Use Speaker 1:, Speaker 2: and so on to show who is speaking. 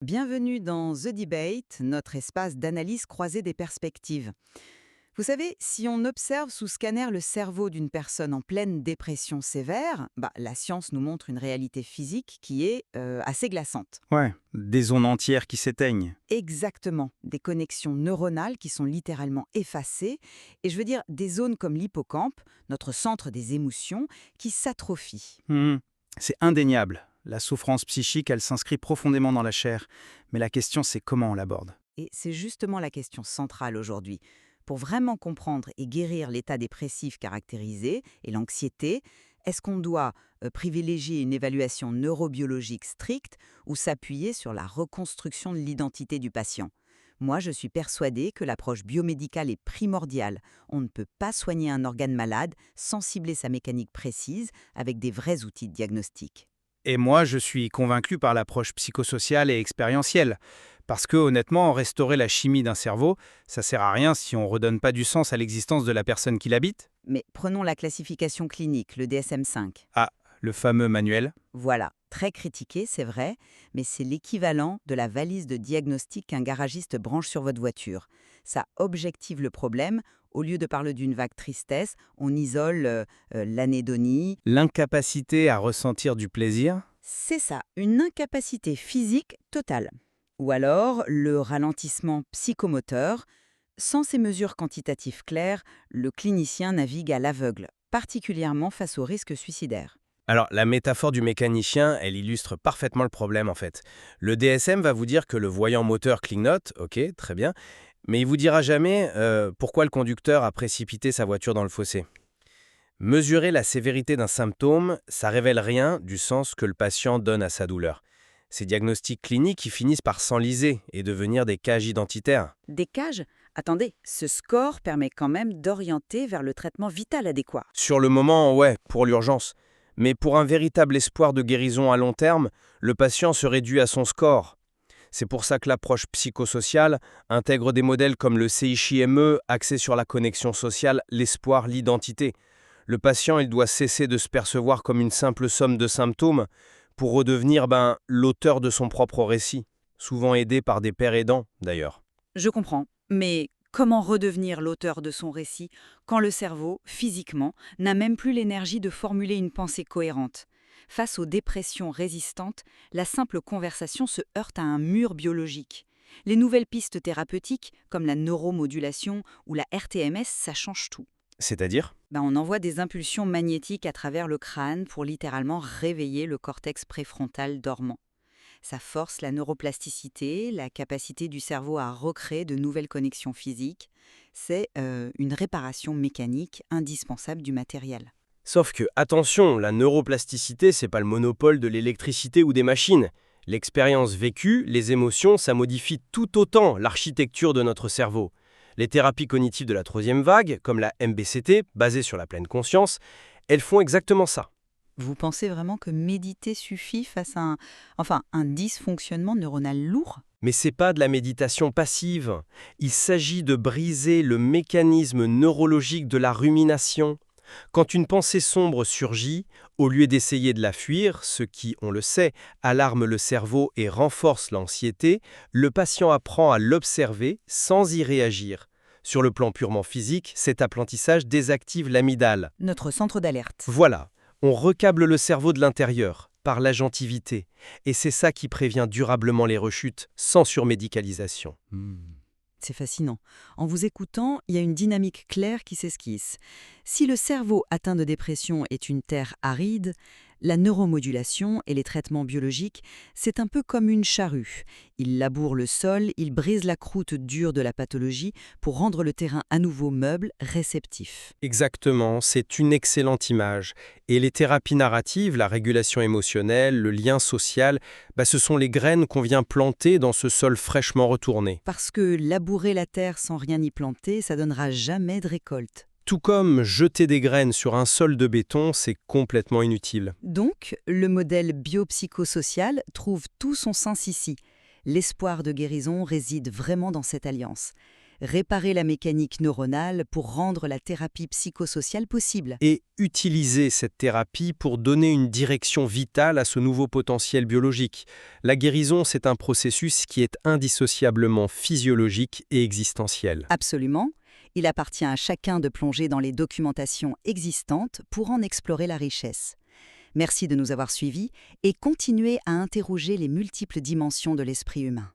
Speaker 1: Bienvenue dans The Debate, notre espace d'analyse croisée des perspectives. Vous savez, si on observe sous scanner le cerveau d'une personne en pleine dépression sévère, la science nous montre une réalité physique qui est assez glaçante.
Speaker 2: Ouais, des zones entières qui s'éteignent.
Speaker 1: Exactement, des connexions neuronales qui sont littéralement effacées, et je veux dire des zones comme l'hippocampe, notre centre des émotions, qui s'atrophient.
Speaker 2: Hmm, c'est indéniable. La souffrance psychique, elle s'inscrit profondément dans la chair. Mais la question, c'est comment on l'aborde.
Speaker 1: Et c'est justement la question centrale aujourd'hui. Pour vraiment comprendre et guérir l'état dépressif caractérisé et l'anxiété, est-ce qu'on doit privilégier une évaluation neurobiologique stricte ou s'appuyer sur la reconstruction de l'identité du patient? Moi, je suis persuadée que l'approche biomédicale est primordiale. On ne peut pas soigner un organe malade sans cibler sa mécanique précise avec des vrais outils de diagnostic.
Speaker 2: Et moi, je suis convaincu par l'approche psychosociale et expérientielle. Parce que, honnêtement, restaurer la chimie d'un cerveau, ça sert à rien si on redonne pas du sens à l'existence de la personne qui l'habite.
Speaker 1: Mais prenons la classification clinique, le DSM-5.
Speaker 2: Ah, le fameux manuel.
Speaker 1: Voilà, très critiqué, c'est vrai, mais c'est l'équivalent de la valise de diagnostic qu'un garagiste branche sur votre voiture. Ça objective le problème. Au lieu de parler d'une vague tristesse, on isole l'anédonie.
Speaker 2: L'incapacité à ressentir du plaisir.
Speaker 1: C'est ça, une incapacité physique totale. Ou alors le ralentissement psychomoteur. Sans ces mesures quantitatives claires, le clinicien navigue à l'aveugle, particulièrement face aux risques suicidaires.
Speaker 3: Alors, la métaphore du mécanicien, elle illustre parfaitement le problème en fait. Le DSM va vous dire que le voyant moteur clignote, ok, très bien, mais il vous dira jamais pourquoi le conducteur a précipité sa voiture dans le fossé. Mesurer la sévérité d'un symptôme, ça révèle rien du sens que le patient donne à sa douleur. Ces diagnostics cliniques qui finissent par s'enliser et devenir des cages identitaires.
Speaker 1: Des cages? Attendez, ce score permet quand même d'orienter vers le traitement vital adéquat.
Speaker 3: Sur le moment, ouais, pour l'urgence. Mais pour un véritable espoir de guérison à long terme, le patient se réduit à son score. C'est pour ça que l'approche psychosociale intègre des modèles comme le CIHIME, axé sur la connexion sociale, l'espoir, l'identité. Le patient, il doit cesser de se percevoir comme une simple somme de symptômes pour redevenir l'auteur de son propre récit, souvent aidé par des pairs aidants d'ailleurs.
Speaker 1: Je comprends, mais comment redevenir l'auteur de son récit quand le cerveau, physiquement, n'a même plus l'énergie de formuler une pensée cohérente? Face aux dépressions résistantes, la simple conversation se heurte à un mur biologique. Les nouvelles pistes thérapeutiques, comme la neuromodulation ou la RTMS, ça change tout.
Speaker 3: C'est-à-dire?
Speaker 1: On envoie des impulsions magnétiques à travers le crâne pour littéralement réveiller le cortex préfrontal dormant. Ça force la neuroplasticité, la capacité du cerveau à recréer de nouvelles connexions physiques. C'est une réparation mécanique indispensable du matériel.
Speaker 3: Sauf que, attention, la neuroplasticité, c'est pas le monopole de l'électricité ou des machines. L'expérience vécue, les émotions, ça modifie tout autant l'architecture de notre cerveau. Les thérapies cognitives de la troisième vague, comme la MBCT, basée sur la pleine conscience, elles font exactement ça.
Speaker 1: Vous pensez vraiment que méditer suffit face à un dysfonctionnement neuronal lourd?
Speaker 3: Mais c'est pas de la méditation passive. Il s'agit de briser le mécanisme neurologique de la rumination. Quand une pensée sombre surgit, au lieu d'essayer de la fuir, ce qui, on le sait, alarme le cerveau et renforce l'anxiété, le patient apprend à l'observer sans y réagir. Sur le plan purement physique, cet apprentissage désactive l'amygdale.
Speaker 1: Notre centre d'alerte.
Speaker 3: Voilà, on recable le cerveau de l'intérieur, par l'agentivité, et c'est ça qui prévient durablement les rechutes, sans surmédicalisation.
Speaker 1: C'est fascinant. En vous écoutant, il y a une dynamique claire qui s'esquisse. Si le cerveau atteint de dépression est une terre aride, la neuromodulation et les traitements biologiques, c'est un peu comme une charrue. Ils labourent le sol, ils brisent la croûte dure de la pathologie pour rendre le terrain à nouveau meuble, réceptif.
Speaker 3: Exactement, c'est une excellente image. Et les thérapies narratives, la régulation émotionnelle, le lien social, ce sont les graines qu'on vient planter dans ce sol fraîchement retourné.
Speaker 1: Parce que labourer la terre sans rien y planter, ça donnera jamais de récolte.
Speaker 3: Tout comme jeter des graines sur un sol de béton, c'est complètement inutile.
Speaker 1: Donc, le modèle biopsychosocial trouve tout son sens ici. L'espoir de guérison réside vraiment dans cette alliance. réparer la mécanique neuronale pour rendre la thérapie psychosociale possible.
Speaker 3: Et utiliser cette thérapie pour donner une direction vitale à ce nouveau potentiel biologique. La guérison, c'est un processus qui est indissociablement physiologique et existentiel.
Speaker 1: Absolument. Il appartient à chacun de plonger dans les documentations existantes pour en explorer la richesse. Merci de nous avoir suivis et continuez à interroger les multiples dimensions de l'esprit humain.